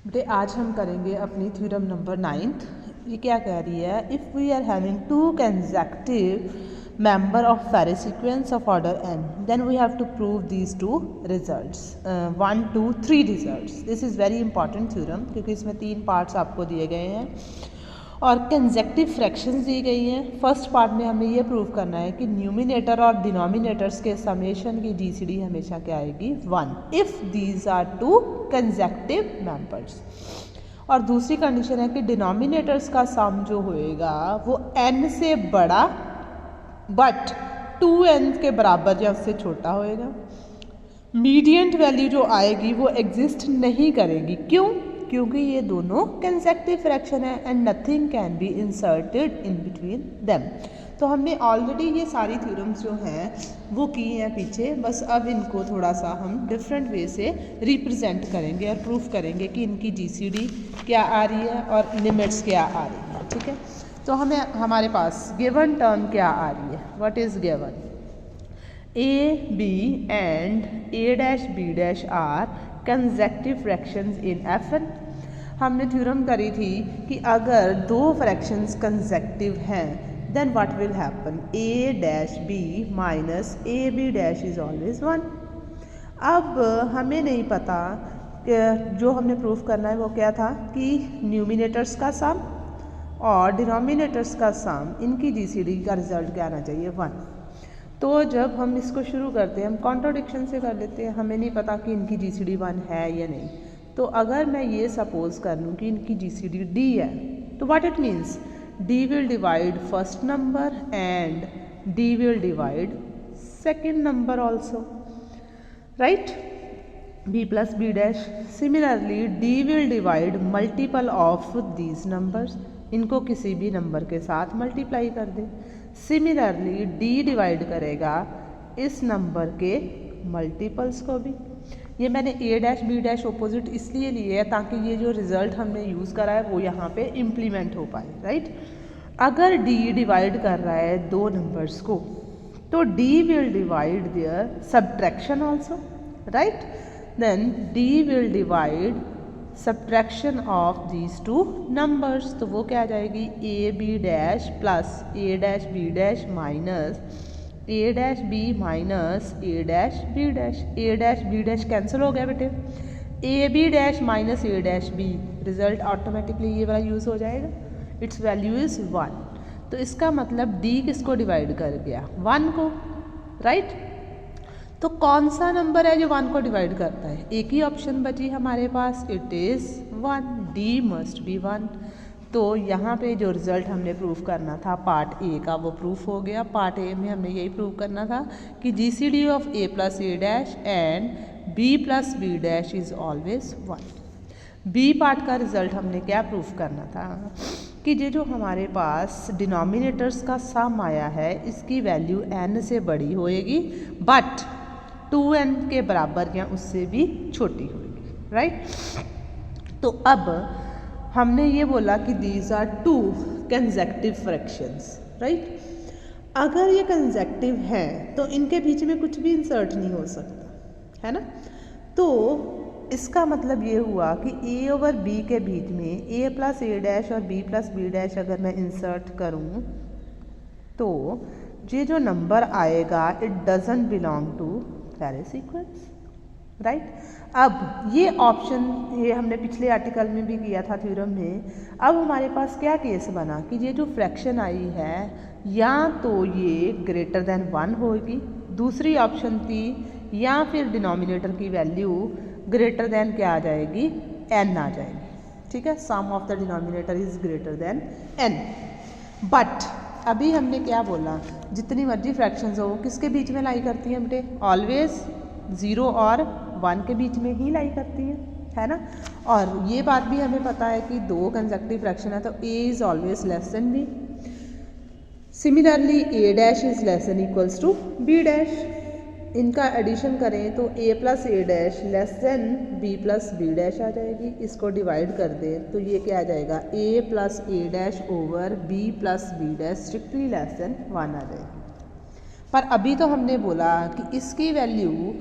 बेटे आज हम करेंगे अपनी थ्योरम नंबर 9th। ये क्या कह रही है, if we are having two consecutive member of Ferri sequence of order n, then we have to prove these two results, 1 2 3 results. This is very important theorem क्योंकि इसमें 3 पार्ट्स आपको दिए गए हैं और कंसेक्टिव फ्रैक्शंस दी गई हैं। फर्स्ट पार्ट में हमें ये प्रूव करना है कि न्यूमिनेटर और डिनोमिनेटर्स के समेशन की जीसीडी हमेशा क्या आएगी 1 if these are two consecutive members. और दूसरी कंडीशन है कि डिनोमिनेटर्स का सम जो होएगा वो n से बड़ा बट 2n के बराबर या उससे छोटा होएगा। मीडियंट वैल्यू जो आएगी वो एग्जिस्ट नहीं करेगी। क्यों? क्योंकि ये दोनों कंसेक्टिव फ्रैक्शन है and nothing can be inserted in between them. तो हमने ऑलरेडी ये सारी थ्योरम्स जो हैं वो की हैं पीछे, बस अब इनको थोड़ा सा हम डिफरेंट वे से रिप्रेजेंट करेंगे और प्रूफ करेंगे कि इनकी जीसीडी क्या आ रही है और लिमिट्स क्या आ रही है। ठीक है, तो हमें हमारे पास गिवन टर्म क्या आ रही है, what is given, a b and a dash b dash are consecutive fractions in F n. हमने थ्योरम करी थी कि अगर दो फ्रैक्शंस कंसेक्टिव हैं then what will happen, a dash b minus a b dash is always 1। अब हमें नहीं पता कि जो हमने प्रूफ करना है वो क्या था कि न्यूमिनेटर्स का सम और डिनोमिनेटर्स का सम, इनकी जीसीडी का रिजल्ट क्या आना चाहिए 1। तो जब हम इसको शुरू करते हैं हम कॉन्ट्राडिक्शन से कर लेते हैं, हमें नहीं पता कि इनकी जीसीडी 1 है या नहीं। तो अगर मैं ये सपोज कर लूँ कि इनकी जीसीडी d है तो what it means, d will divide first number and d will divide second number also, right, b plus b dash. Similarly d will divide multiple of these numbers, इनको किसी भी number के साथ multiply कर दे। Similarly d divide करेगा इस number के multiples को भी। ये मैंने a dash b dash opposite इसलिए लिए है ताकि ये जो रिजल्ट हमने यूज़ करा है वो यहाँ पे इम्प्लीमेंट हो पाए, राइट। अगर d डिवाइड कर रहा है दो नंबर्स को तो d will divide their subtraction also, right, then d will divide subtraction of these two numbers. तो वो क्या आ जाएगी, a b dash plus a dash b dash minus a dash b minus a dash b dash. A dash b dash cancel हो गया बेटे, a b dash minus a dash b, result automatically ये वाला use हो जाएगा, it's value is 1। तो इसका मतलब d किसको डिवाइड कर गया 1 को, राइट। तो कौन सा नंबर है जो 1 को डिवाइड करता है, एक ही ऑप्शन बची हमारे पास, it is 1, d must be 1। तो यहाँ पे जो रिज़ल्ट हमने प्रूफ करना था पार्ट ए का वो प्रूफ हो गया। पार्ट ए में हमने यही प्रूफ करना था कि GCD of a plus a dash and b plus b dash is always 1। B part का रिज़ल्ट हमने क्या प्रूफ करना था कि ये जो हमारे पास डिनोमिनेटर्स का सम आया है इसकी वैल्यू n से बड़ी होएगी बट 2n के बराबर या उससे भी छोटी होगी, राइट। तो अब हमने ये बोला कि these are two consecutive fractions, right. अगर ये कंसेक्टिव हैं तो इनके बीच में कुछ भी इंसर्ट नहीं हो सकता, है ना। तो इसका मतलब ये हुआ कि a ओवर b के बीच में a प्लस ए डैश और b प्लस बी डैश अगर मैं इंसर्ट करूँ तो ये जो नंबर आएगा it doesn't belong to Farey sequence, right. अब ये ऑप्शन ये हमने पिछले आर्टिकल में भी किया था थ्योरम में। अब हमारे पास क्या केस बना कि ये जो फ्रैक्शन आई है या तो ये ग्रेटर देन 1 होगी, दूसरी ऑप्शन थी या फिर डिनोमिनेटर की वैल्यू ग्रेटर देन क्या आ जाएगी n आ जाएगी, ठीक है, sum of the denominator is greater than n। But अभी हमने क्या बोला, जितनी मर्जी फ्रैक्शंस हो किसके बीच में लाई करती हैं बेटे, ऑलवेज 0 और 1 के बीच में ही लाई करती है ना। और ये बात भी हमें पता है कि दो कंसेक्टिव फ्रैक्शन है तो a is always less than b। Similarly a dash is less than equals to b dash. इनका एडिशन करें तो a plus a dash less than b plus b dash आ जाएगी। इसको डिवाइड कर दें तो ये क्या आ जाएगा, a plus a dash over b plus b dash strictly less than 1 आ जाएगी। पर अभी तो हमने बोला कि इसकी वैल्यू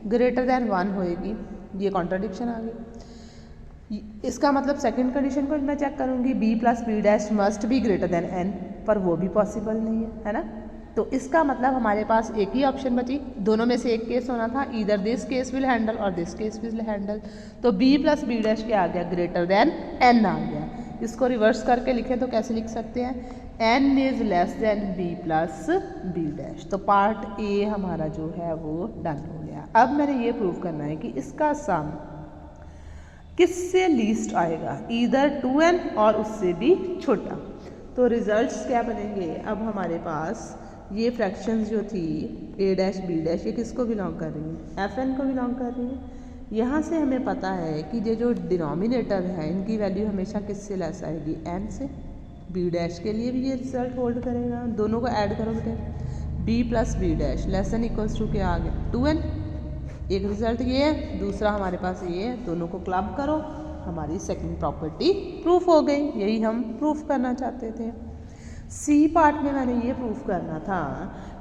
ग्रेटर देन 1 होएगी, ये कॉन्ट्राडिक्शन आ गई। इसका मतलब सेकंड कंडीशन को मैं चेक करूँगी b plus b dash must be greater than n, पर वो भी पॉसिबल नहीं है ना। तो इसका मतलब हमारे पास एक ही ऑप्शन बची, दोनों में से एक केस होना था, either this case will handle और दिस केस विल हैंडल। तो b प्लस बी डैश क्या आ गया, ग्रेटर देन n आ गया। इसको रिवर्स करके लिखें तो कैसे लिख सकते हैं, n is less than b plus b dash. तो पार्ट ए हमारा जो है वो डन हो गया। अब मैंने ये प्रूव करना है कि इसका सम किससे लीस्ट आएगा, ईदर 2n और उससे भी छोटा। तो रिजल्ट्स क्या बनेंगे, अब हमारे पास ये फ्रैक्शंस जो थी a डैश b डैश, ये किसको बिलोंग कर रही है, fn को बिलोंग कर रही है। यहाँ से हमें पता है कि ये जो डिनोमिनेटर है इनकी वैल्यू हमेशा किससे लेस आएगी, n से। b डैश के लिए भी ये रिजल्ट होल्ड करेगा, दोनों को ऐड करो बेटे, b plus b dash less than equals to क्या आ गया 2n। एक रिजल्ट ये है, दूसरा हमारे पास ये है, दोनों को क्लब करो, हमारी सेकंड प्रॉपर्टी प्रूफ हो गई। यही हम प्रूफ करना चाहते थे। सी पार्ट में मैंने ये प्रूफ करना था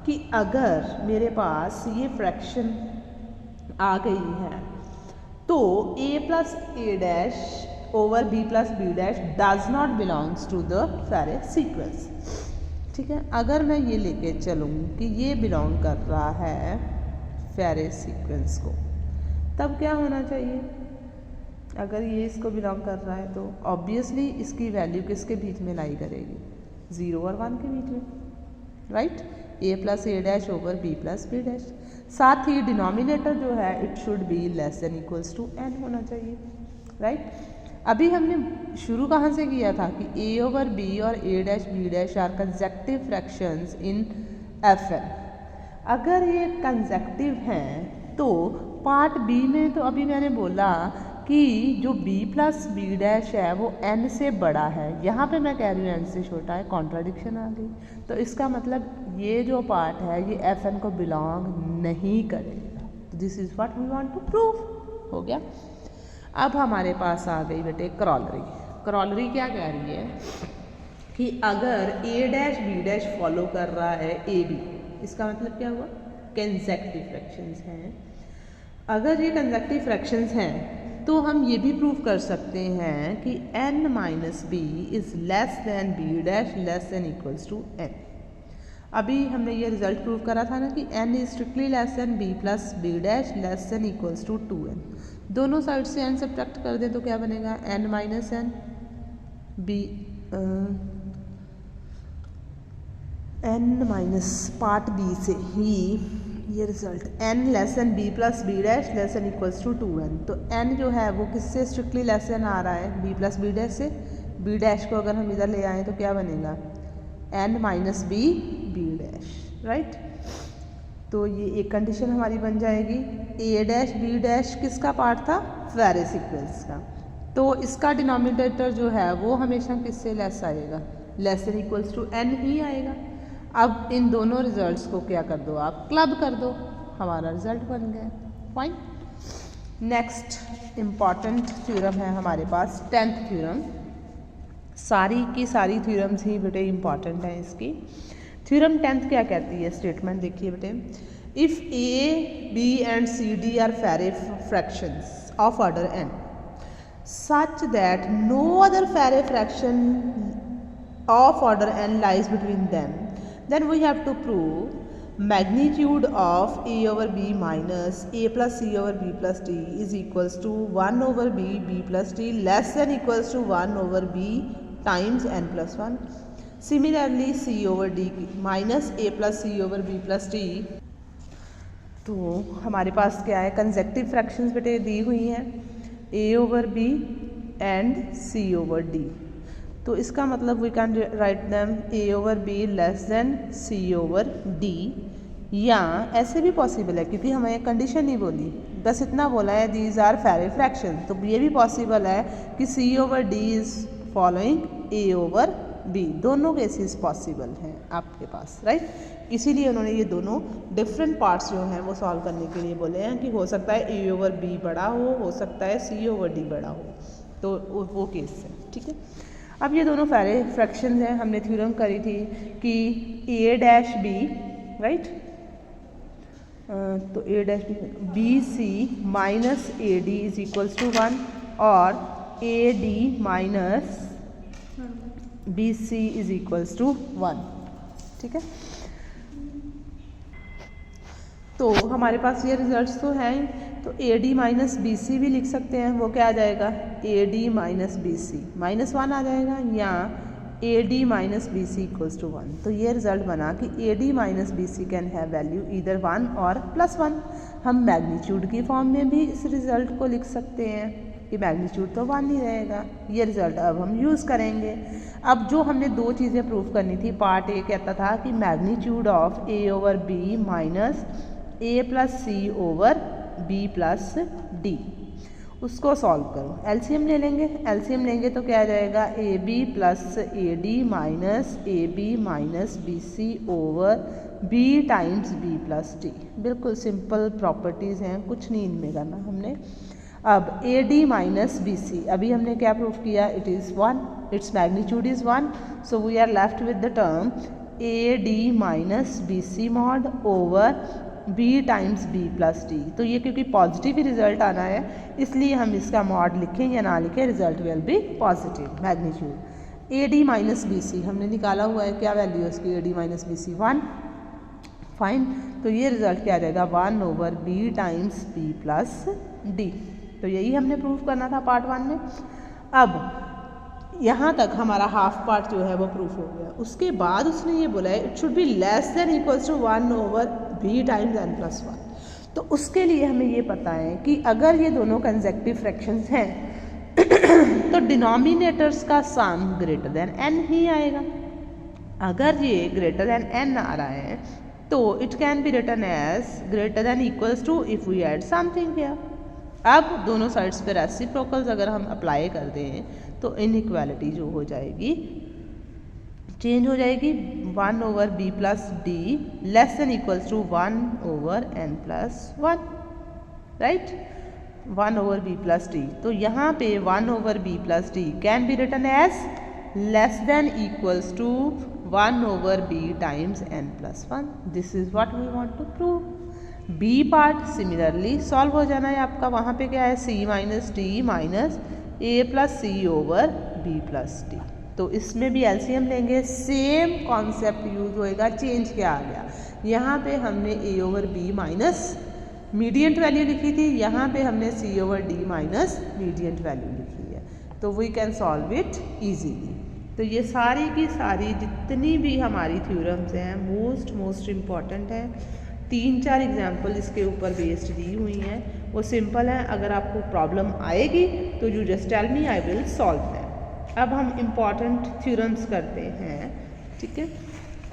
कि अगर मेरे पास ये फ्रैक्शन आ गई है तो a plus a dash over b plus b dash does not belongs to the Farey's sequence. ठीक है, अगर मैं ये लेके चलूँ कि ये बिलोंग कर रहा है फेरेस सीक्वेंस को, तब क्या होना चाहिए, अगर ये इसको बिलोंग कर रहा है तो ऑब्वियसली इसकी वैल्यू किसके बीच में लाई करेगी, 0 और 1 के बीच में, right. a plus a dash over b plus b dash. साथ ही डिनोमिनेटर जो है it should be less than equals to n होना चाहिए, राइट। अभी हमने शुरू कहाँ से किया था कि a ओवर b और a dash b dash are consecutive fractions in fn। अगर ये कंसेक्टिव हैं तो पार्ट बी में तो अभी मैंने बोला कि जो b प्लस बी डैश है वो n से बड़ा है, यहाँ पे मैं कह रही हूँ n से छोटा है, कॉन्ट्राडिक्शन आ गई। तो इसका मतलब ये जो पार्ट है ये fn को बिलोंग नहीं करेगा। तो this is what we want to prove, हो गया। अब हमारे पास आ गई बेटे क्रॉलरी। क्रॉलरी क्या कह रही है कि अगर a dash b dash follow कर रहा है a b, इसका मतलब क्या हुआ, कंसेक्टिव फ्रैक्शंस हैं। अगर ये कंसेक्टिव फ्रैक्शंस हैं तो हम ये भी प्रूव कर सकते हैं कि n minus b is less than b dash less than equals to n। अभी हमने ये रिजल्ट प्रूव करा था ना कि n is strictly less than b plus b dash less than equals to 2n। दोनों साइड से n सब्ट्रैक्ट कर दें तो क्या बनेगा, n minus n b n minus part b से ही ये result n less than b plus b dash less than equals to 2n। तो n जो है वो किससे स्ट्रिक्टली लेस देन आ रहा है, b प्लस बी डैश से। b डैश को अगर हम इधर ले आएँ तो क्या बनेगा, n minus b b dash, right. तो ये एक कंडीशन हमारी बन जाएगी। a डैश b डैश किसका पार्ट था, फेरेस सीक्वेंस का। तो इसका डिनोमिनेटर जो है वो हमेशा किससे लेस आएगा, less than equals to n ही आएगा। अब इन दोनों रिजल्ट्स को क्या कर दो, आप क्लब कर दो, हमारा रिजल्ट बन गया, फाइन। नेक्स्ट इम्पॉर्टेंट थ्योरम है हमारे पास 10th थ्योरम। सारी की सारी थ्योरम्स ही बेटे इम्पॉर्टेंट हैं इसकी। थ्योरम 10th क्या कहती है, स्टेटमेंट देखिए बेटे, if a b and c d are Farey's fractions of order n such that no other Faraday fraction of order n lies between them, then we have to prove magnitude of a over b minus a plus c over b plus d is equals to 1 over b plus d less than equals to 1 over b times n plus 1. Similarly c over d minus a plus c over b plus d। तो हमारे पास क्या है, consecutive fractions बेटे दी हुई हैं a over b and c over d। तो इसका मतलब we can write them a over b less than c over d, या ऐसे भी पॉसिबल है क्योंकि हमें कंडीशन नहीं बोली, बस इतना बोला है दीज आर फेरेस फ्रैक्शन। तो ये भी पॉसिबल है कि c over d is following a over b, दोनों केसेस पॉसिबल हैं आपके पास, राइट। इसीलिए उन्होंने ये दोनों डिफरेंट पार्ट्स जो हैं वो सॉल्व करने के लिए बोले हैं कि हो सकता है a ओवर b बड़ा हो सकता है c ओवर d बड़ा हो, तो वो केस है, ठीक है। अब ये दोनों फेरेस फ्रैक्शंस हैं, हमने थ्योरम करी थी कि a डैश b, राइट, तो a dash b c minus a d is equals to 1 और AD minus BC is equals to 1। ठीक है, तो हमारे पास ये रिजल्ट्स तो हैं, तो AD माइनस BC भी लिख सकते हैं। वो क्या आ जाएगा, AD माइनस BC -1 आ जाएगा, या AD minus BC equals to 1। तो ये रिजल्ट बना कि AD minus BC can have value either 1 और +1। हम मैग्नीट्यूड की फॉर्म में भी इस रिजल्ट को लिख सकते हैं कि मैग्नीट्यूड तो 1 ही रहेगा। ये रिजल्ट अब हम यूज़ करेंगे। अब जो हमने दो चीज़ें प्रूव करनी थी, पार्ट ए कहता था कि magnitude of A/B minus A+C/B plus D, उसको सॉल्व करो। एलसीएम ले लेंगे, एलसीएम लेंगे तो क्या आ जाएगा, AB plus AD minus AB minus BC/B times B plus D। बिल्कुल सिंपल प्रॉपर्टीज़ हैं, कुछ नहीं इनमें करना हमने। अब AD माइनस BC, अभी हमने क्या प्रूव किया, it is 1, it's magnitude is 1, so we are left with the term AD minus BC mod over B times B plus D। तो ये क्योंकि पॉजिटिव ही रिजल्ट आना है, इसलिए हम इसका मॉड लिखें या ना लिखें, result will be positive. Magnitude AD minus BC हमने निकाला हुआ है, क्या वैल्यू है उसकी, AD माइनस BC 1, फाइन। तो ये रिजल्ट क्या आ जाएगा, 1 over B times B plus D। तो यही हमने प्रूव करना था पार्ट 1 में। अब यहाँ तक हमारा हाफ पार्ट जो है वो प्रूफ हो गया। उसके बाद उसने ये बोला है it should be less than equals to 1 over B times n plus 1। तो उसके लिए हमें ये पता है कि अगर ये दोनों कंसेक्टिव फ्रैक्शंस हैं तो डिनोमिनेटर्स का सम ग्रेटर देन n ही आएगा। अगर ये ग्रेटर देन n आ रहा है तो it can be written as greater than equals to if we add something here. अब दोनों साइड्स पे रेसिप्रोकल्स अगर हम अप्लाई कर दें तो इनइक्वालिटी जो हो जाएगी, चेंज हो जाएगी, 1 over B plus D less than equals to 1 over n plus 1, right, 1 over B plus D। तो यहाँ पे 1 over B plus D can be written as less than equals to 1 over B times n plus 1। This is what we want to prove. B part similarly solve हो जाना है आपका। वहाँ पे क्या है, C minus D minus A plus C over B plus D। तो इसमें भी एलसीएम लेंगे, सेम कॉन्सेप्ट यूज होएगा। चेंज क्या आ गया, यहाँ पे हमने A over B minus mediant value लिखी थी, यहाँ पे हमने C over D minus mediant value लिखी है। तो we can solve it easily. तो ये सारी की सारी जितनी भी हमारी थ्योरम्स हैं मोस्ट इम्पॉर्टेंट है। 3-4 एग्जाम्पल इसके ऊपर बेस्ड दी हुई हैं, वो सिंपल है। अगर आपको प्रॉब्लम आएगी तो you just tell me, I will solve that. अब हम इम्पॉर्टेंट थ्योरम्स करते हैं, ठीक है।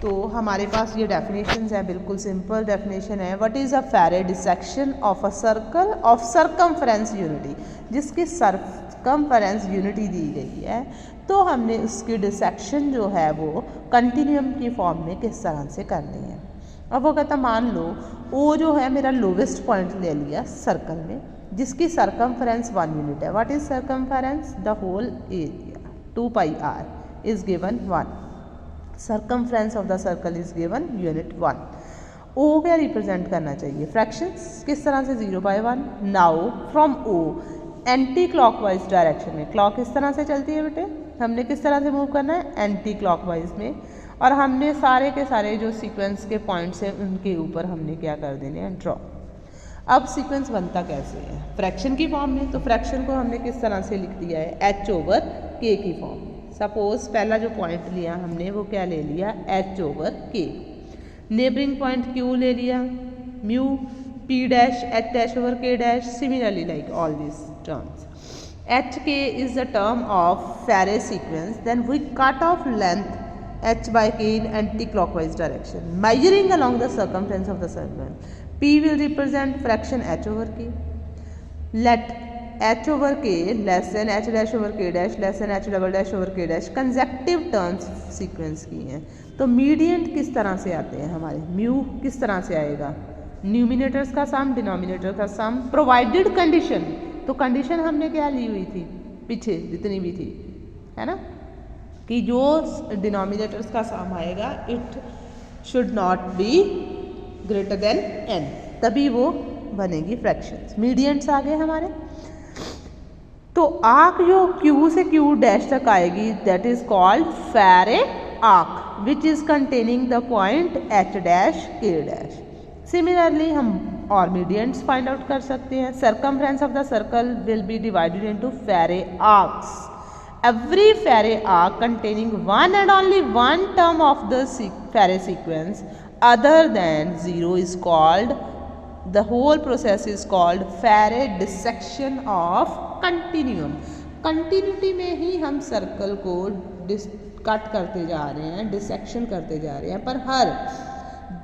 तो हमारे पास ये डेफिनेशंस है, बिल्कुल सिंपल डेफिनेशन है। व्हाट इज़ अ फेरे dissection of a circle of circumference unity, जिसकी सर्कमफ्रेंस यूनिटी दी गई है, तो हमने उसकी डिसेक्शन जो है वो कंटिन्यूम की फॉर्म में किस तरह से करनी है। अब वो कहता, मान लो O जो है मेरा लोवेस्ट पॉइंट ले लिया सर्कल में, जिसकी सर्कमफ्रेंस 1 यूनिट है। What is circumference, the whole area 2 pi r is given 1। Circumference of the circle is given unit 1। O क्या रिप्रेजेंट करना चाहिए, फ्रैक्शंस, किस तरह से 0/1। Now from O anti clockwise direction में, क्लॉक इस तरह से चलती है बेटे, हमने किस तरह से मूव करना है, एंटी क्लॉकवाइज में। और हमने सारे के सारे जो सीक्वेंस के पॉइंट्स हैं उनके ऊपर हमने क्या कर देने हैं, ड्रॉ। अब सीक्वेंस बनता कैसे है, फ्रैक्शन की फॉर्म में। तो फ्रैक्शन को हमने किस तरह से लिख दिया है, h ओवर k की फॉर्म में। सपोज पहला जो पॉइंट लिया हमने वो क्या ले लिया, h over k। Neighbouring point q ले लिया, mu p dash h dash over k dash. Similarly like all this terms, hk is the term of Faraday sequence, then we cut off length h by k in anti-clockwise direction, measuring along the circumference of the circle. P will represent fraction h over k. Let h over k less than h dash over k dash less than h double dash over k dash consecutive terms sequence की हैं। तो मीडियंट किस तरह से आते हैं हमारे, mu किस तरह से आएगा, न्यूमिनेटर्स का सम डिनोमिनेटर का सम, प्रोवाइडेड कंडीशन। तो कंडीशन हमने क्या ली हुई थी पीछे जितनी भी थी, है ना, कि जो डिनोमिनेटर्स का सम आएगा it should not be greater than n, तभी वो बनेगी फ्रैक्शंस। मीडियंट्स आ गए हमारे। तो आर्क जो Q से Q डैश तक आएगी दैट इज कॉल्ड फेरे arc which is containing the point H dash K dash. Similarly हम और मीडियंट्स फाइंड आउट कर सकते हैं। Circumference of the circle will be divided into फेरे आर्क्स। एवरी फेरे arc containing one and only one term of the फेरे sequence other than 0 is called, the whole process is called Faraday dissection of continuum। Continuity में ही हम circle को cut करते जा रहे हैं, डिसेक्शन करते जा रहे हैं, पर हर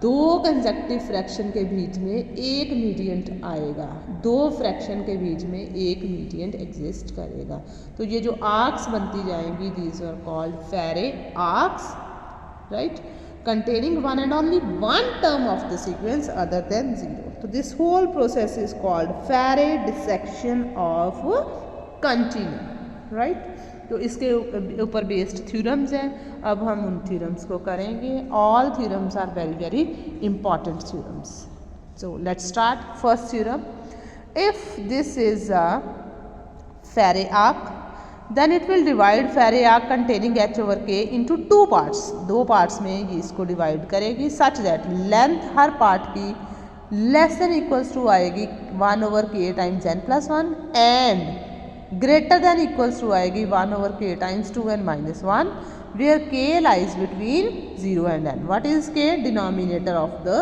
दो कंसेक्टिव फ्रैक्शन के बीच में एक मीडियंट आएगा, दो फ्रैक्शन के बीच में एक मीडियंट एग्जिस्ट करेगा। तो ये जो आर्क्स बनती जाएंगी दीज आर कॉल्ड फेरे arcs, right, containing one and only one term of the sequence other than 0. So this whole process is called Faraday dissection of continuum, right? तो इसके ऊपर बेस्ड थ्योरम्स हैं। अब हम उन थ्योरम्स को करेंगे। All theorems are very very important theorems. So let's start. First theorem, if this is a Faraday arc then it will divide Faraday arc containing H over K into two parts। दो parts में ये इसको divide करेगी such that length हर part की less than equals to आएगी 1 over K times n plus 1 and greater than equals to आएगी 1 over K times 2n minus 1 where K lies between 0 and n। what is K? Denominator of the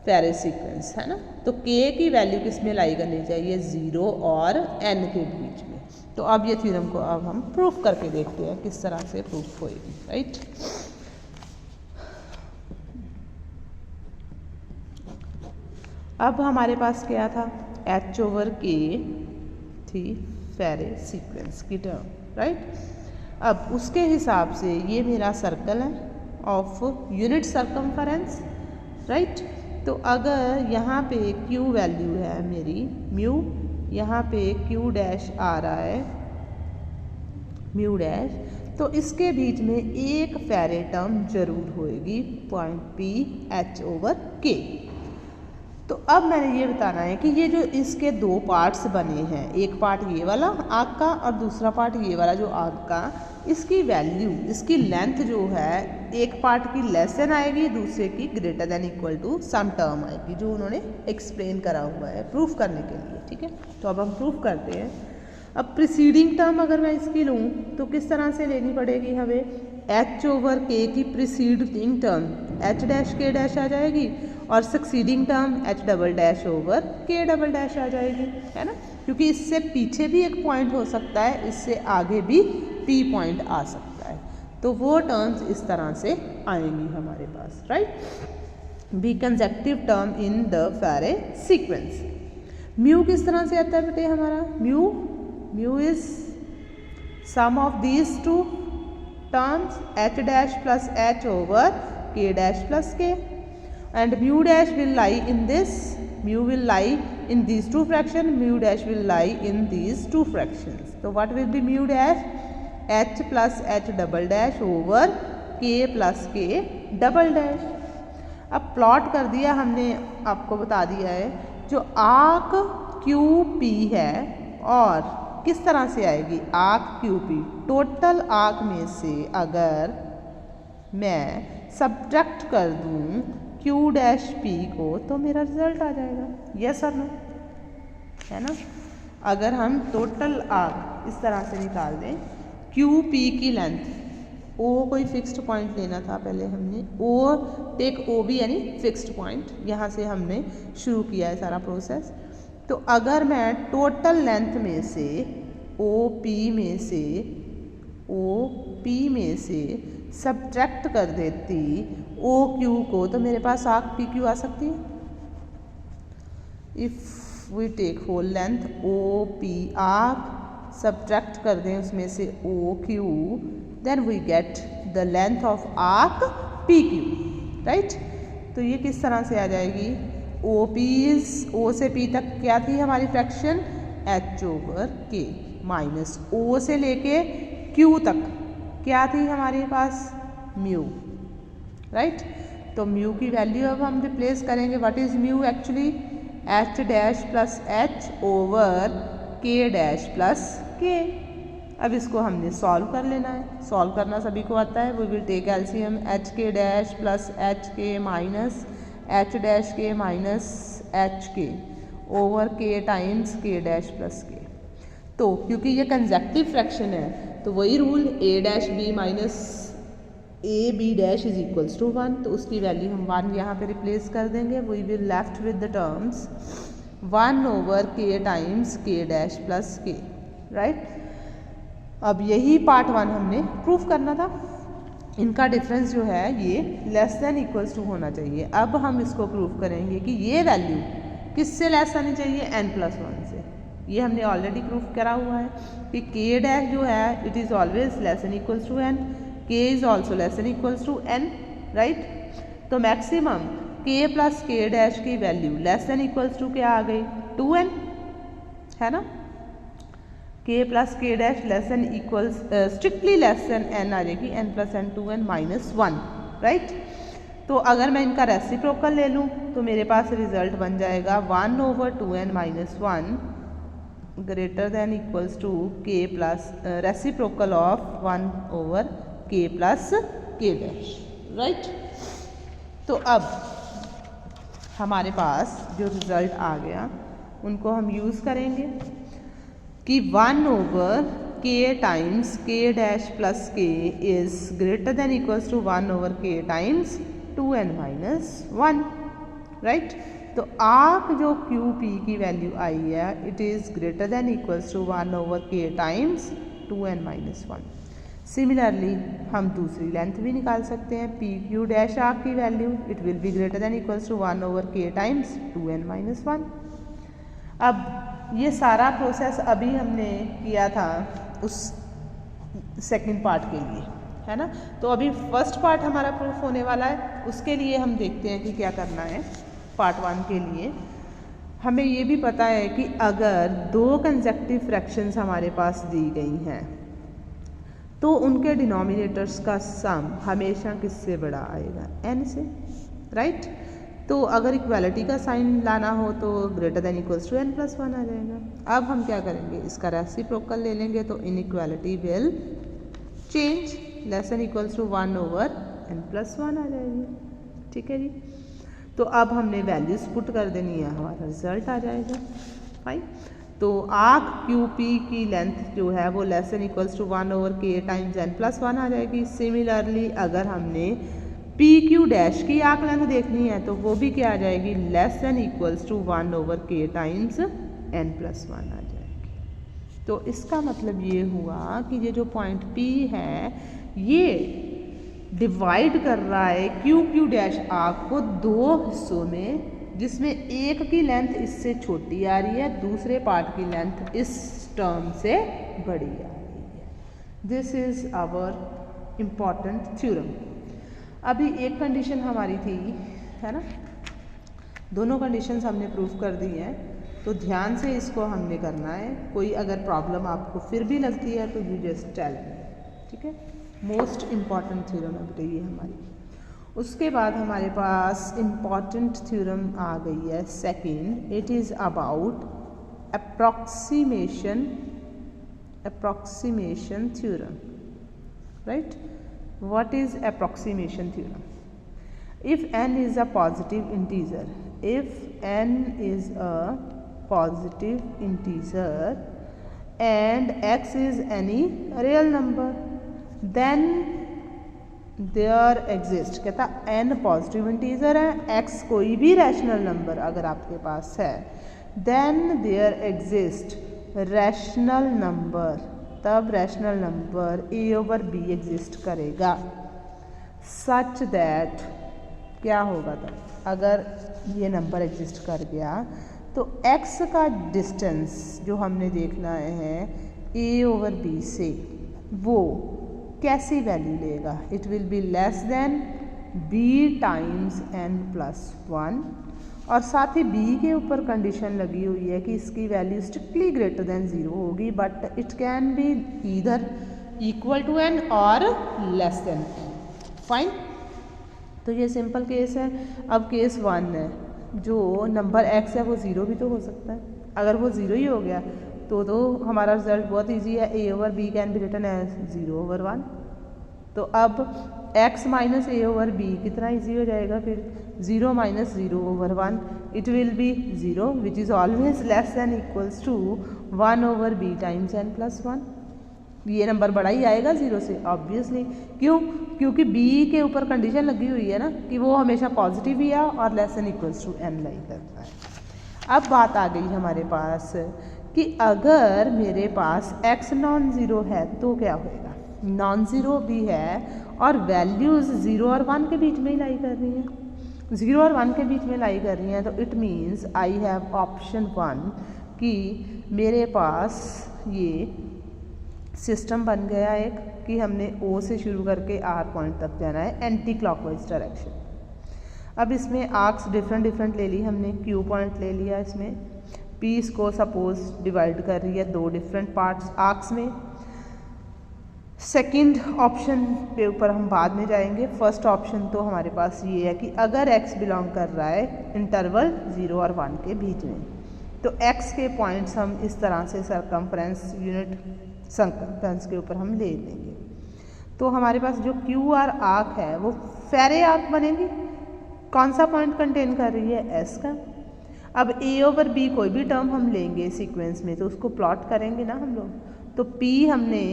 Faraday sequence, है ना। तो K की value किस में लाई करनी चाहिए? 0 और n के बीच में। तो अब ये थ्योरम को अब हम प्रूफ करके देखते हैं किस तरह से प्रूफ होएगी, राइट। अब हमारे पास क्या था? H over K थी Faraday सीक्वेंस की टर्म, राइट। अब उसके हिसाब से ये मेरा सर्कल है ऑफ यूनिट सर्कमफरेंस, राइट। तो अगर यहाँ पे Q वैल्यू है मेरी म्यू, यहाँ पे Q डैश आ रहा है म्यू डैश, तो इसके बीच में एक फेरे टर्म जरूर होएगी point P H over K। तो अब मैंने ये बताना है कि ये जो इसके दो पार्ट्स बने हैं, एक पार्ट ये वाला आर्क का और दूसरा पार्ट ये वाला जो आर्क का, इसकी वैल्यू, इसकी लेंथ जो है एक पार्ट की लेस देन आएगी, दूसरे की greater than equal to some term आएगी जो उन्होंने एक्सप्लेन करा हुआ है प्रूफ करने के लिए, ठीक है। तो अब हम प्रूफ करते हैं। अब प्रीसीडिंग टर्म अगर मैं इसकी लूँ तो किस तरह से लेनी पड़ेगी हमें? H over K की preceding term H dash K dash आ जाएगी और succeeding term H double dash over K double dash आ जाएगी, है ना। क्योंकि इससे पीछे भी एक पॉइंट हो सकता है, इससे आगे भी P पॉइंट आ सकता है। तो वो टर्म्स इस तरह से आएंगी हमारे पास, right. Be consecutive term in the Faraday sequence. Mu किस तरह से आता है बेटे हमारा? Mu is sum of these two terms H dash plus H over K dash plus K, and mu dash will lie in this, mu will lie in these two fractions, mu dash will lie in these two fractions। so what will be mu dash? H plus H double dash over K plus K double dash। अब plot कर दिया हमने, आपको बता दिया है जो arc QP है और किस तरह से आएगी आर्क QP। टोटल आर्क में से अगर मैं सब्ट्रैक्ट कर दूं Q डैश P को तो मेरा रिजल्ट आ जाएगा, यस और नो, है ना। अगर हम टोटल आर्क इस तरह से निकाल दें, QP की लेंथ, O कोई फिक्स्ड पॉइंट लेना था पहले हमने, O टेक OB यानी फिक्स्ड पॉइंट, यहाँ से हमने शुरू किया है सारा प्रोसेस। तो अगर मैं टोटल लेंथ में से OP में से सब्ट्रैक्ट कर देती OQ को तो मेरे पास आर्क PQ आ सकती है। If we take whole length OP arc, subtract कर दें उसमें से OQ, then we get the length of arc PQ, right. तो ये किस तरह से आ जाएगी? OP O से P तक क्या थी हमारी fraction? H over K minus O से लेके Q तक क्या थी हमारे पास? Mu, right. तो म्यू की वैल्यू अब हम रिप्लेस करेंगे। What is mu actually? H dash plus H over K dash plus K. अब इसको हमने सॉल्व कर लेना है, सॉल्व करना सभी को आता है। We will take LCM h k dash plus h k minus h dash k minus h k over k times k dash plus k. तो क्योंकि ये कंसेक्टिव फ्रैक्शन है तो वही rule a dash b minus a b dash is equals to 1, तो उसकी value हम 1 यहाँ पे रिप्लेस कर देंगे। We will left with the terms 1 over k times k dash plus k, right. अब यही पार्ट 1 हमने प्रूफ करना था। इनका डिफरेंस जो है ये लेस देन इक्वल्स टू होना चाहिए। अब हम इसको प्रूफ करेंगे कि ये वैल्यू किससे लेस आनी चाहिए, n+1 से। ये हमने ऑलरेडी प्रूफ करा हुआ है कि के डैश जो है it is always less than equals to n, k is also less than equals to n, right. तो maximum k plus k dash की value less than equals to क्या आ गई, 2n, है ना। K plus k dash less than equals strictly less than n आ जाएगी, n+n 2n minus 1, right. तो अगर मैं इनका रेसिप्रोकल ले लूँ तो मेरे पास रिजल्ट बन जाएगा 1 over 2n minus 1 greater than equals to k plus reciprocal of 1 over k plus k dash, right. तो अब हमारे पास जो रिजल्ट आ गया उनको हम यूज़ करेंगे कि 1 over k times k dash plus k is greater than equals to 1 over k times 2n minus 1, right. तो आर्क जो क्यू पी की वैल्यू आई है it is greater than equals to 1 over k times 2n minus 1। Similarly हम दूसरी length भी निकाल सकते हैं, पी क्यू डैश आर्क की value it will be greater than equals to 1 over k times 2n minus 1। अब ये सारा प्रोसेस अभी हमने किया था उस सेकंड पार्ट के लिए, है ना। तो अभी फर्स्ट पार्ट हमारा प्रूफ होने वाला है, उसके लिए हम देखते हैं कि क्या करना है। पार्ट 1 के लिए हमें ये भी पता है कि अगर 2 कंसेक्टिव फ्रैक्शंस हमारे पास दी गई हैं तो उनके डिनोमिनेटर्स का सम हमेशा किससे बड़ा आएगा, n से, राइट। तो अगर इक्वालिटी का साइन लाना हो तो greater than equals to n+1 आ जाएगा। अब हम क्या करेंगे, इसका रेसिप्रोकल ले लेंगे तो inequality will change, less than equals to 1 over n+1 आ जाएगी, ठीक है जी। तो अब हमने वैल्यूज पुट कर देनी है, हमारा रिजल्ट आ जाएगा, फाइन। तो आर्क क्यू पी की लेंथ जो है वो less than equals to 1 over k times n+1 आ जाएगी। सिमिलरली अगर हमने पी क्यू डैश की आर्क लेंथ देखनी है तो वो भी क्या आ जाएगी, less than equals to 1 over k times n+1 आ जाएगी। तो इसका मतलब ये हुआ कि ये जो पॉइंट P है ये डिवाइड कर रहा है क्यू डैश आर्क को 2 हिस्सों में, जिसमें एक की लेंथ इससे छोटी आ रही है, दूसरे पार्ट की लेंथ इस टर्म से बड़ी आ रही है। This is our important theorem. अभी एक कंडीशन हमारी थी, है ना, दोनों कंडीशंस हमने प्रूफ कर दी हैं, तो ध्यान से इसको हमने करना है। कोई अगर प्रॉब्लम आपको फिर भी लगती है तो यू जस्ट टेल मी, ठीक है। मोस्ट इम्पॉर्टेंट थ्योरम है बेटा ये हमारी। उसके बाद हमारे पास इम्पॉर्टेंट थ्योरम आ गई है second, it is about approximation theorem, right? What is approximation theorem? If n is a positive integer, and x is any real number, then there exist, कहता n पॉजिटिव इंटीजर है, x कोई भी rational number अगर आपके पास है, then there exist rational number, तब rational number a over b exist करेगा, सच दैट क्या होगा तब अगर ये नंबर एग्जिस्ट कर गया तो x का डिस्टेंस जो हमने देखना है a ओवर b से वो कैसी वैल्यू लेगा, it will B less than b times n+1, और साथ ही b के ऊपर कंडीशन लगी हुई है कि इसकी वैल्यू स्ट्रिक्टली ग्रेटर देन 0 होगी, but it can be either equal to n और लेस देन n, फाइन। तो ये सिंपल केस है। अब केस 1 है, जो नंबर x है वो 0 भी तो हो सकता है, अगर वो 0 ही हो गया तो हमारा रिजल्ट बहुत इजी है, a over b can be written as 0 over 1। तो अब x minus a over b कितना इजी हो जाएगा फिर, 0 minus 0 over 1, it will be 0 which is always less than equals to 1 over b times n plus 1। ये number बड़ा ही आएगा 0 से ऑब्वियसली, क्यों, क्योंकि b के ऊपर कंडीशन लगी हुई है ना कि वो हमेशा पॉजिटिव ही है और less than equals to n lie करता है। अब बात आ गई हमारे पास कि अगर मेरे पास x नॉन ज़ीरो है तो क्या होएगा, नॉन ज़ीरो भी है और वैल्यूज़ 0 और 1 के बीच में ही लाई कर रही हैं, 0 और 1 के बीच में लाई कर रही हैं, तो it means I have option 1 कि मेरे पास ये सिस्टम बन गया एक कि हमने O से शुरू करके R पॉइंट तक जाना है एंटी क्लॉकवाइज डायरेक्शन। अब इसमें आर्क्स डिफरेंट ले ली हमने, Q पॉइंट ले लिया, इसमें P इसको सपोज डिवाइड कर रही है 2 डिफरेंट पार्ट्स आर्क्स में। सेकंड ऑप्शन पे ऊपर हम बाद में जाएंगे, फर्स्ट ऑप्शन तो हमारे पास ये है कि अगर x बिलोंग कर रहा है इंटरवल 0 और 1 के बीच में, तो x के पॉइंट्स हम इस तरह से सरकमफ्रेंस यूनिट सर्कमफ्रेंस के ऊपर हम ले लेंगे। तो हमारे पास जो क्यू आर आर्क है वो फेरे आर्क बनेगी, कौन सा पॉइंट कंटेन कर रही है, एस का। अब ए ओवर बी कोई भी टर्म हम लेंगे सीक्वेंस में तो उसको प्लॉट करेंगे ना हम लोग, तो P हमने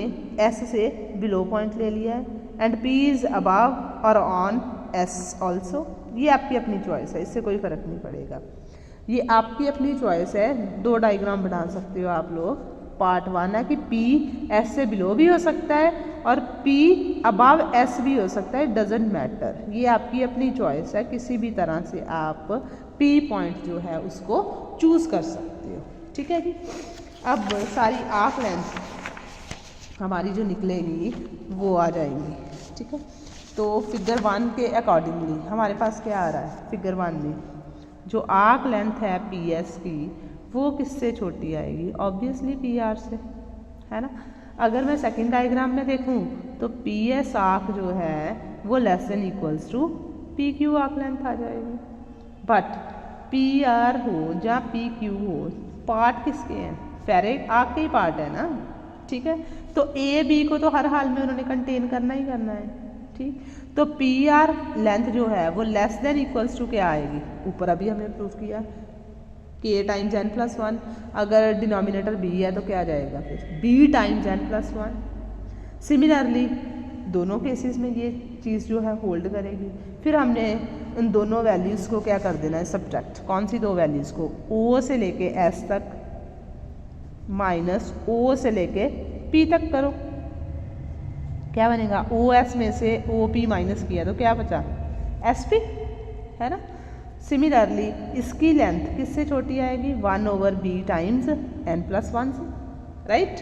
S से बिलो पॉइंट ले लिया है एंड P इज़ अबव और ऑन S ऑल्सो। ये आपकी अपनी चॉइस है, इससे कोई फ़र्क नहीं पड़ेगा, ये आपकी अपनी चॉइस है। 2 डायग्राम बना सकते हो आप लोग। पार्ट 1 है कि P S से बिलो भी हो सकता है और P अबव S भी हो सकता है, डजेंट मैटर, ये आपकी अपनी चॉइस है, किसी भी तरह से आप P पॉइंट जो है उसको चूज़ कर सकते हो, ठीक है जी। अब सारी आर्क लेंथ हमारी जो निकलेगी वो आ जाएंगी, ठीक है। तो फिगर 1 के अकॉर्डिंगली हमारे पास क्या आ रहा है, फिगर 1 में जो आर्क लेंथ है पी एस की वो किससे छोटी आएगी, ऑब्वियसली पी आर से, है ना। अगर मैं सेकंड डायग्राम में देखूं तो पी एस आर्क जो है वो less than equals to P Q arc length आ जाएगी। बट पी आर हो या पी क्यू हो, पार्ट किसके हैं, फेरे आर्क के ही पार्ट है ना, ठीक है। तो ए बी को तो हर हाल में उन्होंने कंटेन करना ही करना है, ठीक। तो पी आर लेंथ जो है वो लेस देन इक्वल्स टू क्या आएगी, ऊपर अभी हमने प्रूव किया k टाइम्स n प्लस 1, अगर डिनोमिनेटर b है तो क्या आ जाएगा फिर b times n plus 1। Similarly दोनों केसेस में ये चीज़ जो है होल्ड करेगी। फिर हमने इन दोनों वैल्यूज़ को क्या कर देना है, सब्ट्रैक्ट, कौन सी 2 वैल्यूज़ को, o से लेके s तक माइनस o से लेके p तक करो, क्या बनेगा, OS में से OP माइनस किया तो क्या बचा, SP, है ना। सिमिलरली इसकी लेंथ किससे छोटी आएगी, 1 over b times n plus 1 से, राइट।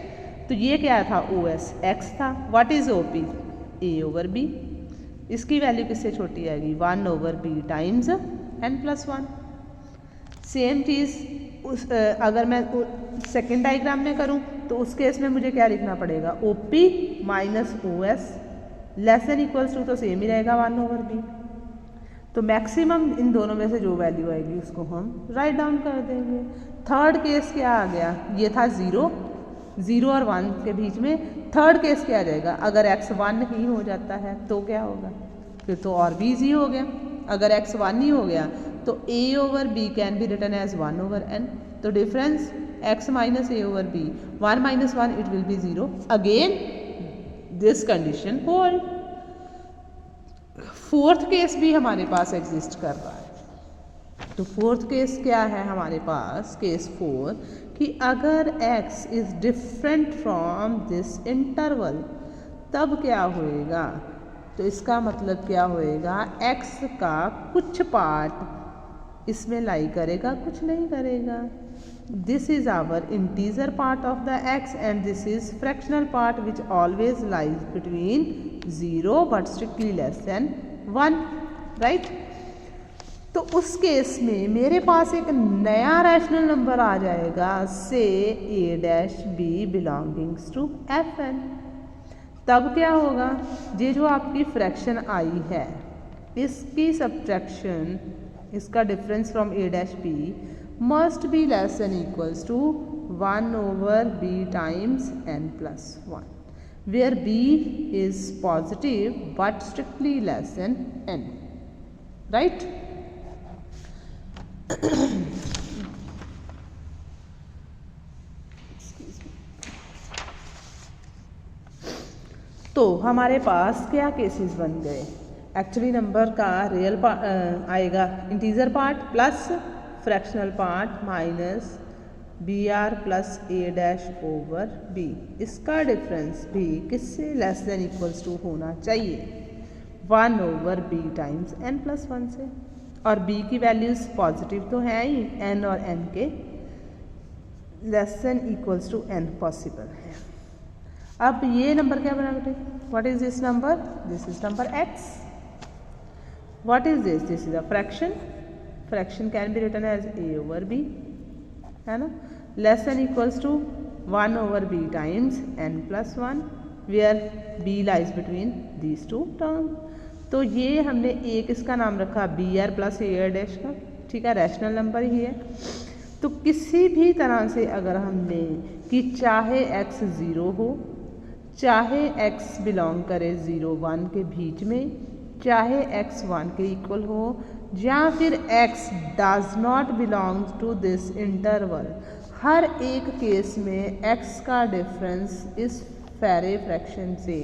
तो ये क्या था, OS x था, what is OP, a over b, इसकी वैल्यू किससे छोटी आएगी, 1 over b times n plus 1। Same चीज़ उस अगर मैं सेकेंड डायग्राम में करूं तो उस केस में मुझे क्या लिखना पड़ेगा, OP minus OS less than equals to, तो सेम ही रहेगा 1 ओवर b। तो मैक्सिमम इन दोनों में से जो वैल्यू आएगी उसको हम राइट डाउन कर देंगे। थर्ड केस क्या आ गया, ये था 0 और 1 के बीच में, थर्ड केस क्या आ जाएगा, अगर x 1 ही हो जाता है तो क्या होगा, फिर तो और भी ईजी हो गया। अगर x 1 ही हो गया तो a over b can be written as 1 over n, तो difference x minus a over b, 1 minus 1 it will be 0, again this condition hold. Fourth case भी हमारे पास एग्जिस्ट कर रहा है, तो फोर्थ केस क्या है हमारे पास, केस 4, कि अगर x is different from this interval तब क्या होएगा, तो इसका मतलब क्या होएगा, x का कुछ पार्ट इसमें लाई करेगा, कुछ नहीं करेगा। This is our integer part of the x and this is fractional part which always lies between 0 but strictly less than 1, right. तो उस केस में मेरे पास एक नया रैशनल नंबर आ जाएगा, से a dash b belongings to fn। तब क्या होगा, ये जो आपकी फ्रैक्शन आई है इसकी सब्ट्रैक्शन, इसका difference from a dash b must be less than equals to 1/b times n plus 1, where b is positive but strictly less than n, right? तो हमारे पास क्या केसेस बन गए? एक्चुअली नंबर का रियल आएगा integer part plus fractional part minus br plus a dash over b। इसका difference भी किससे लेस देन इक्वल्स टू होना चाहिए? 1/b टाइम्स n प्लस 1 से, और b की वैल्यूज पॉजिटिव तो हैं ही, n और n के less than equals to n possible है। अब ये नंबर क्या बना बेटे? What is this number? This is number x। What is this? This is a fraction. Fraction can be written as a/b, है ना, less than equals to 1/b times n plus 1, where b lies between these two term. तो ये हमने एक इसका नाम रखा br plus a dash का, ठीक है, रैशनल नंबर ही है। तो किसी भी तरह से अगर हमने कि चाहे x 0 हो, चाहे x बिलोंग करे 0-1 के बीच में, चाहे x 1 के इक्वल हो, या फिर x does not belong to this interval, हर एक केस में x का डिफरेंस इस फेरे फ्रैक्शन से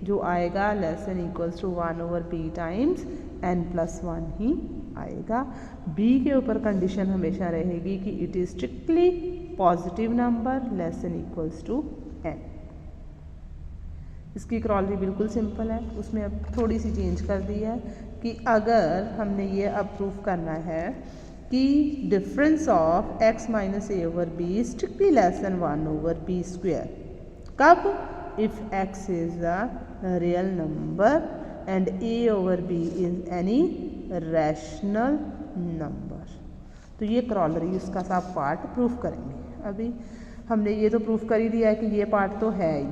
जो आएगा less than equals to 1/b times n plus 1 ही आएगा। b के ऊपर कंडीशन हमेशा रहेगी कि it is strictly positive number less than equals to n। इसकी क्रॉलरी बिल्कुल सिंपल है, उसमें अब थोड़ी सी चेंज कर दी है कि अगर हमने ये अब प्रूफ करना है कि difference of x minus a/b strictly less than 1/b square, कब? If x is a real number and a/b is any rational number. तो ये क्रॉलरी इसका सब पार्ट प्रूफ करेंगे। अभी हमने ये तो प्रूफ कर ही दिया है कि ये पार्ट तो है ही।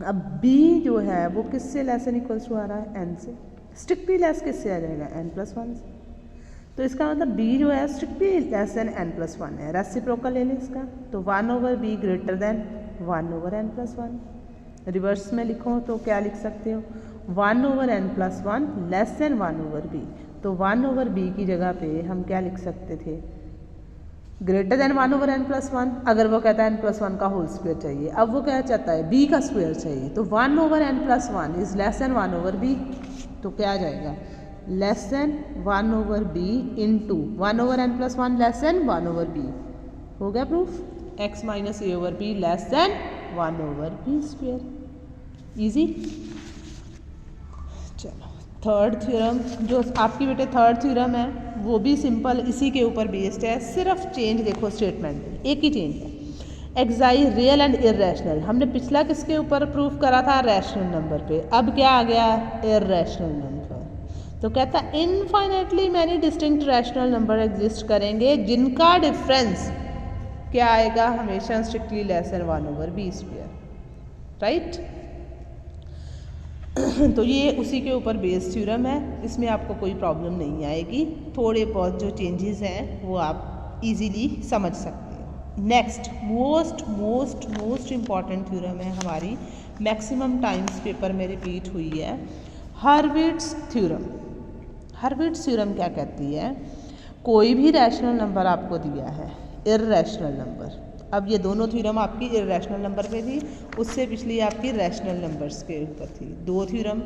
अब b जो है वो किससे लेस देन इक्वल्स टू आ रहा है? n से। स्ट्रिक्टली लेस किससे आ जाएगा? n प्लस 1 से। तो इसका मतलब b जो है strictly less than n plus 1 है। रेसिप्रोकल ले लें इसका, तो 1/b greater than 1/n plus 1। Reverse में लिखो तो क्या लिख सकते हो? 1/n plus 1 less than 1/b। तो 1/b की जगह पे हम क्या लिख सकते थे? Greater than 1/n plus 1। अगर वो कहता है n प्लस 1 का होल स्क्वायर चाहिए, अब वो क्या चाहता है? b का स्क्वायर चाहिए। तो 1/n plus 1 is less than 1/b, तो क्या आ जाएगा? Less than 1/b into 1/n plus 1 less than 1/b। हो गया proof? x minus a/b less than 1/b square. Easy. चलो थर्ड थ्योरम, जो आपकी बेटे थर्ड थ्योरम है वो भी सिंपल इसी के ऊपर बेस्ड है, सिर्फ चेंज देखो स्टेटमेंट में, एक ही चेंज है। एक्साइज रियल एंड इरेशनल, हमने पिछला किसके ऊपर प्रूफ करा था? रैशनल नंबर पे। अब क्या आ गया? Irrational number. तो कहता है infinitely many distinct rational number exist करेंगे जिनका डिफरेंस क्या आएगा? हमेशा strictly less than 1/b square, right. तो ये उसी के ऊपर बेस्ड थ्योरम है, इसमें आपको कोई प्रॉब्लम नहीं आएगी। थोड़े बहुत जो चेंजेस हैं वो आप इजीली समझ सकते हो। नेक्स्ट मोस्ट इम्पॉर्टेंट थ्योरम है हमारी, मैक्सिमम टाइम्स पेपर में रिपीट हुई है, हर्विट्ज़ थ्योरम। हर्विट्ज़ थ्योरम क्या कहती है? कोई भी रैशनल नंबर आपको दिया है, इर्रेशनल नंबर। अब ये दोनों थ्योरम आपकी इरेशनल नंबर पे थी, उससे पिछली आपकी रैशनल नंबर्स के ऊपर थी। दो थ्योरम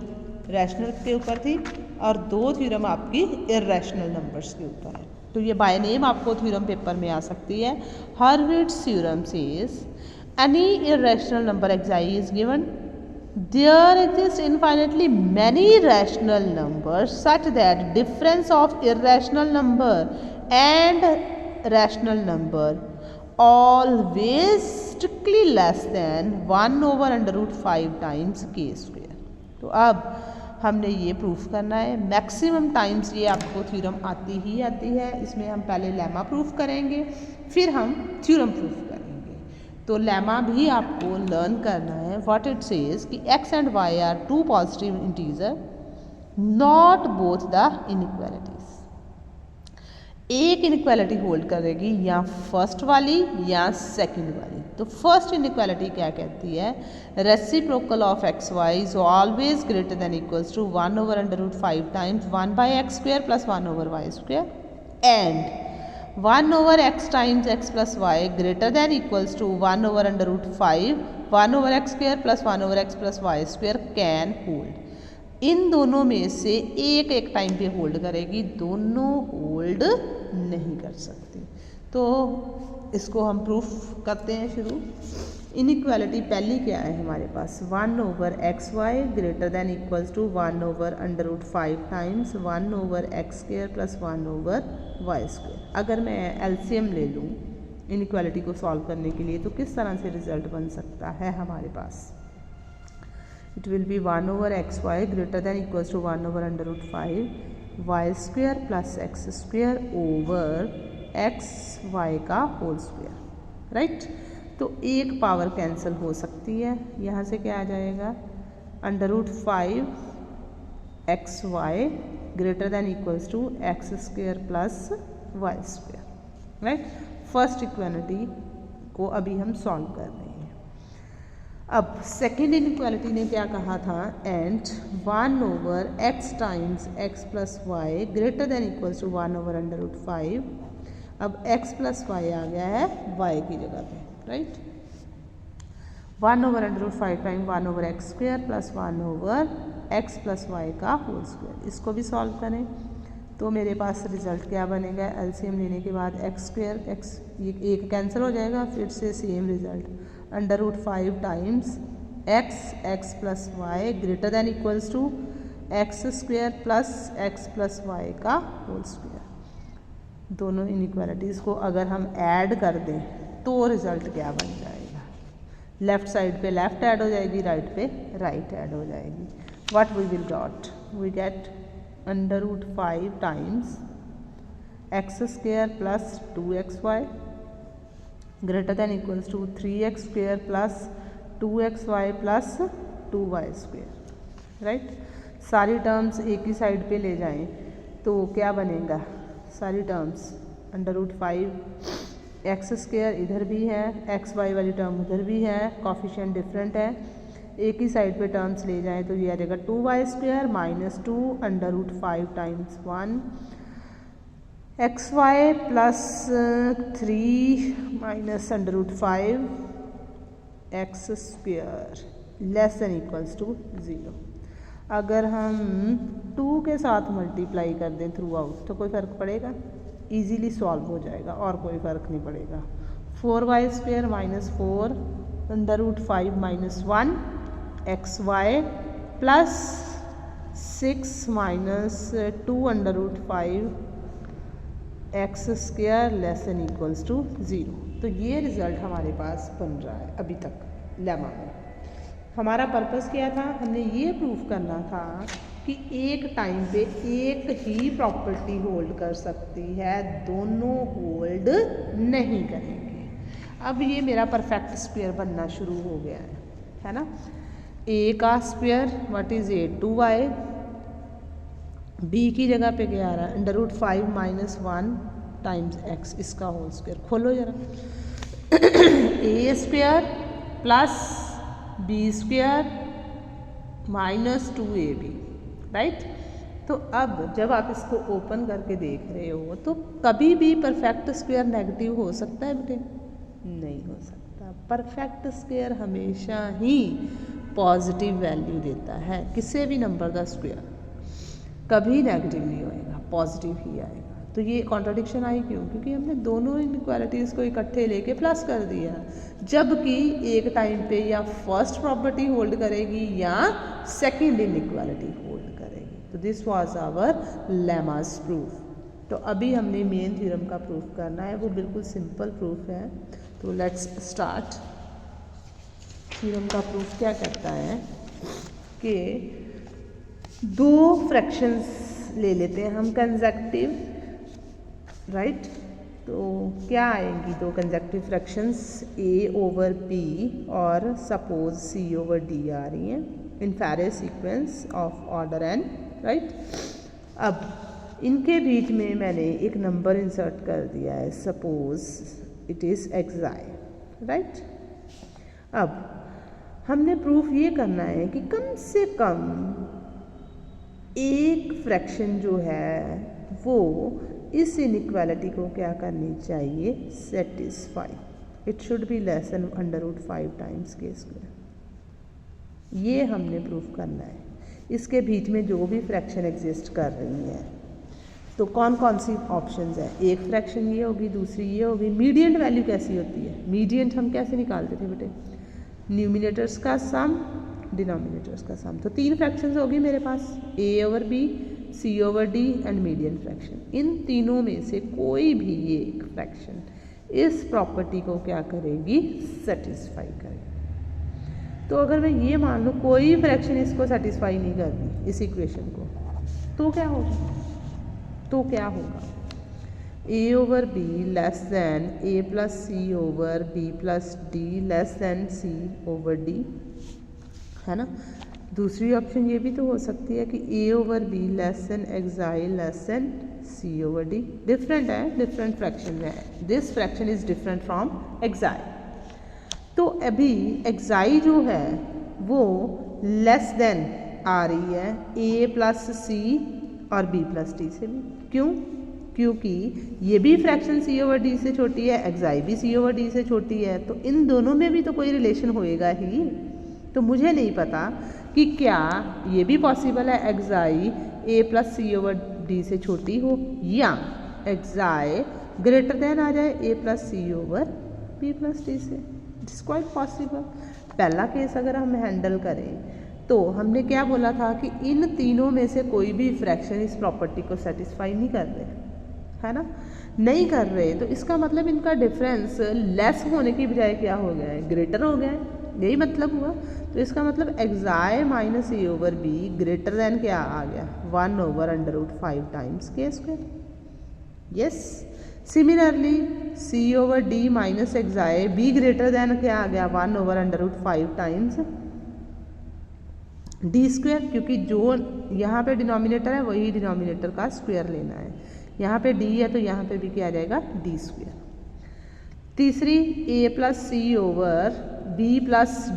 रैशनल के ऊपर थी और दो थ्योरम आपकी इरेशनल नंबर्स के ऊपर है। तो ये बाय नेम आपको थ्योरम पेपर में आ सकती है। Hurwitz theorem says any irrational number xi is given, there exist infinitely many rational numbers such that difference of irrational number and rational number always strictly less than 1/√5 times k square। तो अब हमने ये proof करना है। Maximum times ये आपको theorem आती है। इसमें हम पहले लेमा प्रूफ करेंगे, फिर हम थ्योरम प्रूफ करेंगे। तो लेमा भी आपको लर्न करना है। व्हाट इट सेज कि x and y are two positive integer, not both the inequalities. एक इनइक्वालिटी होल्ड करेगी या फर्स्ट वाली या सेकंड वाली। तो फर्स्ट इनइक्वालिटी क्या कहती है, reciprocal of x y is always greater than equals to 1/√5 times 1/x² plus 1/y² and 1/x times x plus y greater than equals to 1/√5 1/x² plus 1/x प्लस y² can hold. इन दोनों में से एक एक टाइम पे hold करेगी, दोनों होल्ड नहीं कर सकती। तो इसको हम प्रूफ करते हैं शुरू। इनइक्वालिटी पहली क्या है हमारे पास, 1/xy greater than equals to 1/√5 times 1/x² plus 1/y²। अगर मैं एलसीएम ले लूँ इनइक्वालिटी को सॉल्व करने के लिए तो किस तरह से रिजल्ट बन सकता है हमारे पास, it will be 1/xy greater than equals to 1/√5 y² plus x² over xy का होल स्क्वायर, राइट। तो एक पावर कैंसिल हो सकती है, यहाँ से क्या आ जाएगा, √5 xy greater than equals to x² plus y², right. First equality को अभी हम सॉल्व कर रहे हैं। अब सेकेंड इनइक्वालिटी ने क्या कहा था, and 1/x times x plus y greater than equals to 1/√5। अब x प्लस वाई आ गया है y की जगह पे, right. 1/√5 time 1/x² plus 1/x plus y का होल स्क्वायर। इसको भी सॉल्व करें तो मेरे पास रिजल्ट क्या बनेगा, एलसीएम लेने के बाद x² x ये एक कैंसिल हो जाएगा, फिर से same result √5 times x plus y greater than equals to x² plus x plus y का होल स्क्वायर। दोनों इनइक्वालिटीज़ को अगर हम ऐड कर दें तो रिजल्ट क्या बन जाएगा, लेफ्ट साइड पे लेफ्ट ऐड हो जाएगी, राइट पे राइट ऐड हो जाएगी। What we will got, we get √5 times x² plus 2xy greater than equals to 3x² plus 2xy plus 2y², right. सारी टर्म्स एक ही साइड पे ले जाएं तो क्या बनेगा, सारी टर्म्स √5 x² इधर भी है, xy वाली टर्म उधर भी है, कॉफिशिएंट डिफरेंट है, एक ही साइड पे टर्म्स ले जाएं तो ये आ जाएगा 2y² minus 2 √5 times 1 xy plus 3 minus √5 x² less than equals to 0। अगर हम 2 के साथ मल्टीप्लाई कर दें थ्रू आउट तो कोई फ़र्क पड़ेगा, इजीली सॉल्व हो जाएगा और कोई फ़र्क नहीं पड़ेगा। 4y² minus 4 √5 minus 1 xy plus 6 minus 2 √5 x² less than equals to 0। तो ये रिज़ल्ट हमारे पास बन रहा है अभी तक लेमा में। हमारा पर्पस क्या था, हमने ये प्रूफ करना था कि एक टाइम पे एक ही प्रॉपर्टी होल्ड कर सकती है, दोनों होल्ड नहीं करेंगे। अब ये मेरा परफेक्ट स्क्वायर बनना शुरू हो गया है ना। a का square what is a 2y, b की जगह पे क्या आ रहा है √5 माइनस 1 टाइम्स x, इसका होल स्क्वायर। खोलो जरा a² plus b² minus 2ab, right. तो अब जब आप इसको ओपन करके देख रहे हो तो कभी भी परफेक्ट स्क्वायर नेगेटिव हो सकता है बेटे, नहीं हो सकता। परफेक्ट स्क्वायर हमेशा ही पॉजिटिव वैल्यू देता है, किसी भी नंबर का स्क्वायर कभी नेगेटिव नहीं होएगा, पॉजिटिव ही आएगा। तो ये कॉन्ट्राडिक्शन आई क्यों, क्योंकि हमने दोनों इनइक्वालिटीज़ को इकट्ठे लेके प्लस कर दिया, जबकि एक टाइम पे या फर्स्ट प्रॉपर्टी होल्ड करेगी या सेकंड इनइक्वालिटी होल्ड करेगी। तो this was our lemmas proof. तो अभी हमने मेन थ्योरम का प्रूफ करना है, वो बिल्कुल सिंपल प्रूफ है। तो लेट्स स्टार्ट। थ्योरम का प्रूफ क्या कहता है कि दो फ्रैक्शंस ले लेते हैं हम कंसेक्टिव, राइट। तो क्या आएंगी दो कंसेक्टिव फ्रैक्शंस, a/p और सपोज c/d आ रही हैं in Farey sequence of order n, right. अब इनके बीच में मैंने एक नंबर इंसर्ट कर दिया है, suppose it is xi, right. अब हमने प्रूफ ये करना है कि कम से कम एक फ्रैक्शन जो है वो इस इनइक्वालिटी को क्या करनी चाहिए, satisfy. It should be less then √5 times k square. ये हमने प्रूफ करना है। इसके बीच में जो भी फ्रैक्शन एग्जिस्ट कर रही है, तो कौन कौन सी ऑप्शंस है, एक फ्रैक्शन ये होगी, दूसरी ये होगी। मीडियंट वैल्यू कैसी होती है, मीडियंट हम कैसे निकालते थे बेटे, न्यूमिनेटर्स का सम, डिनोमिनेटर्स का सम। तो 3 फ्रैक्शंस होगी मेरे पास, a/b, c/d and median fraction. इन तीनों में से कोई भी एक फ्रैक्शन इस प्रॉपर्टी को क्या करेगी, सेटिस्फाई करेगी। तो अगर मैं ये मान लूँ कोई फ्रैक्शन इसको सेटिस्फाई नहीं कर रही, इस इक्वेशन को, तो क्या होगा, a/b less than a + c/b + d less than c/d, है ना। दूसरी ऑप्शन ये भी तो हो सकती है कि a/b less than xi less than c/d। Different है, डिफरेंट फ्रैक्शन है, this fraction is different from xi। तो अभी xi जो है वो लेस देन आ रही है a + c और b + d से भी। क्यों, क्योंकि ये भी फ्रैक्शन c/d से छोटी है, xi भी c/d से छोटी है, तो इन दोनों में भी तो कोई रिलेशन होएगा ही। तो मुझे नहीं पता कि क्या ये भी पॉसिबल है xi a + c/d से छोटी हो, या xi ग्रेटर देन आ जाए a + c/b + d से। It's quite possible. पहला केस अगर हम हैंडल करें तो हमने क्या बोला था कि इन तीनों में से कोई भी फ्रैक्शन इस प्रॉपर्टी को सेटिस्फाई नहीं कर रहे, है ना, नहीं कर रहे। तो इसका मतलब इनका डिफरेंस लेस होने की बजाय क्या हो गया है, ग्रेटर हो गया है, यही मतलब हुआ। तो इसका मतलब xi - a/b ग्रेटर देन क्या आ गया, 1/√5 times k square. Yes, similarly c/d - xi b greater than क्या आ गया, 1/√5 टाइम्स d स्क्वायर, क्योंकि जो यहाँ पे डिनोमिनेटर है वही डिनोमिनेटर का स्क्वायर लेना है। यहाँ पे d है तो यहाँ पे भी क्या आ जाएगा, d स्क्वायर। तीसरी a + c/b +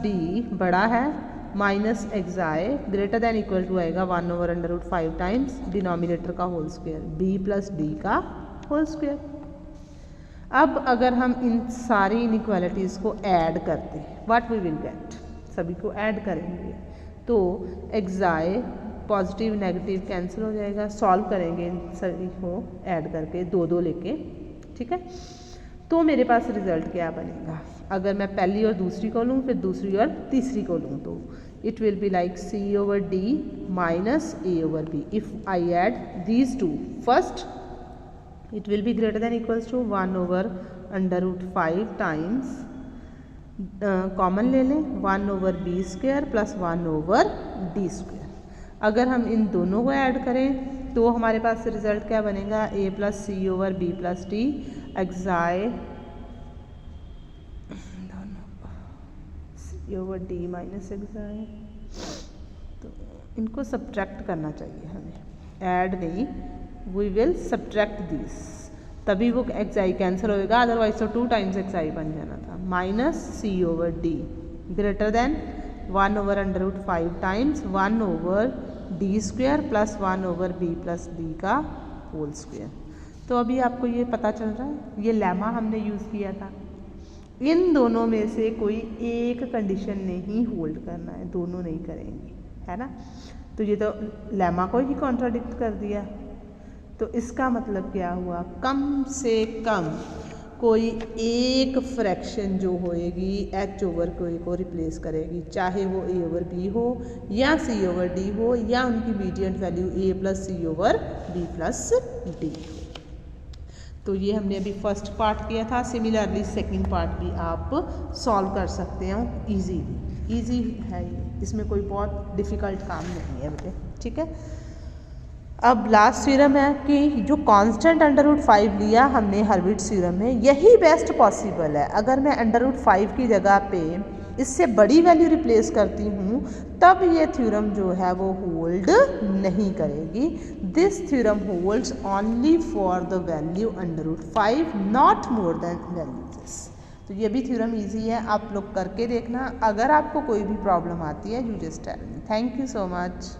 d बड़ा है minus xi greater than equal to आएगा 1/√5 टाइम्स डिनोमिनेटर का होल स्क्वायर, b + d का होल स्क्वायर। अब अगर हम इन सारी इनइक्वालिटीज़ को ऐड करते हैं, व्हाट वी विल गेट, सभी को ऐड करेंगे तो xi पॉजिटिव नेगेटिव कैंसिल हो जाएगा। सॉल्व करेंगे इन सभी को ऐड करके 2 लेके, ठीक है। तो मेरे पास रिजल्ट क्या बनेगा, अगर मैं पहली और दूसरी को लूँ, फिर दूसरी और तीसरी को लूँ, तो it will be like c/d minus a/b। If I add these two, first it will be greater than equals to 1/√5 times, common ले लें 1/b² प्लस 1/d स्क्वायर। अगर हम इन दोनों को ऐड करें तो हमारे पास रिजल्ट क्या बनेगा, a + c/b + d xi c/d minus xi। तो इनको सब्ट्रैक्ट करना चाहिए हमें, ऐड नहीं, वी विल सब्ट्रैक्ट दिस, तभी वो xi कैंसिल होएगा, अदरवाइज तो 2 टाइम्स xi बन जाना था। Minus c/d greater than 1/√5 times 1/d square plus 1/b + d का होल स्क्वायर। तो अभी आपको ये पता चल रहा है, ये लेमा हमने यूज़ किया था। इन दोनों में से कोई एक कंडीशन नहीं होल्ड करना है, दोनों नहीं करेंगी, है ना। तो ये तो लेमा को ही कॉन्ट्राडिक्ट कर दिया। तो इसका मतलब क्या हुआ, कम से कम कोई एक फ्रैक्शन जो होएगी h/k को रिप्लेस करेगी, चाहे वो a/b हो या c/d हो या उनकी median value a + c/b + d हो। तो ये हमने अभी फर्स्ट पार्ट किया था। सिमिलरली सेकंड पार्ट भी आप सॉल्व कर सकते हो इजीली, इजी है ये, इसमें कोई बहुत डिफ़िकल्ट काम नहीं है बेटे, ठीक है। अब लास्ट थ्योरम है कि जो कांस्टेंट √5 लिया हमने हर्विट्ज़ थ्योरम में, यही बेस्ट पॉसिबल है। अगर मैं √5 की जगह पे इससे बड़ी वैल्यू रिप्लेस करती हूँ तब ये थ्योरम जो है वो होल्ड नहीं करेगी। This theorem holds only for the value √5 not more than value this. तो ये भी थ्योरम इजी है, आप लोग करके देखना। अगर आपको कोई भी प्रॉब्लम आती है you just tell me. Thank you so much.